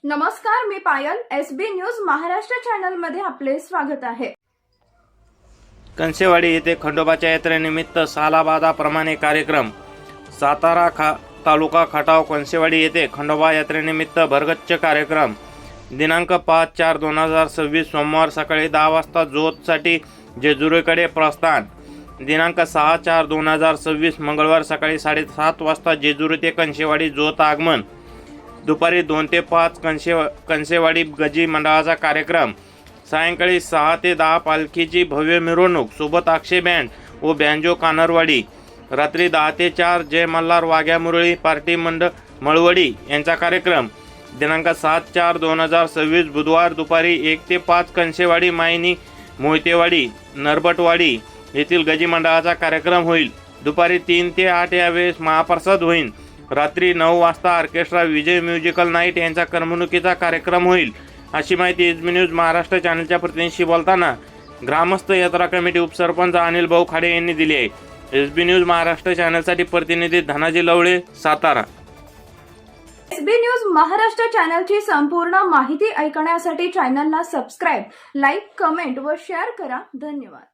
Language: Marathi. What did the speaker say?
नमस्कार, मी पायल. एसबी न्यूज महाराष्ट्र चॅनल मध्ये आपले स्वागत आहे. कंसेवाडी येथे खंडोबाच्या यात्रेनिमित्त सालाबादाप्रमाणे कार्यक्रम. सातारा तालुका खटाव कंसेवाडी येथे खंडोबा यात्रेनिमित्त भरगच्च कार्यक्रम. दिनांक 5/4/2026 सोमवार सकाळी 10 वाजता जोतसाठी जेजुरीकडे प्रस्थान. दिनांक 6/4/2026 मंगळवार सकाळी 7:30 वाजता जेजुरी ते कंसेवाडी जोत आगमन. दुपारी 2 ते 5 कंसेवाडी गजी मंडळाचा कार्यक्रम. सायंकाळी 6 ते 10 पालखीची भव्य मिरवणूक सोबत अक्षय बँड व बँजो कानरवाडी. रात्री 10 ते 4 जय मल्हार वाघ्या मुरळी पार्टी मळवडी यांचा कार्यक्रम. दिनांक 7/4/2026 बुधवार दुपारी 1 ते 5 कंसेवाडी मायनी मोहितेवाडी नरबटवाडी येथील गजी मंडळाचा कार्यक्रम होईल. दुपारी 3 ते 8 यावेळेस महाप्रसाद होईल. रात्री 9 वाजता ऑर्केस्ट्रा विजय म्युझिकल नाईट यांचा करमणुकीचा कार्यक्रम होईल, अशी माहिती एसबी न्यूज महाराष्ट्र चॅनलच्या प्रतिनिधींशी बोलताना ग्रामस्थ यात्रा कमिटी उपसरपंच अनिल भाऊ खाडे यांनी दिली आहे. एसबी न्यूज महाराष्ट्र चॅनलसाठी प्रतिनिधी धनाजी लवळे, सातारा. एसबी न्यूज महाराष्ट्र चॅनलची संपूर्ण माहिती ऐकण्यासाठी चॅनलला सबस्क्राईब, लाईक, कमेंट व शेअर करा. धन्यवाद.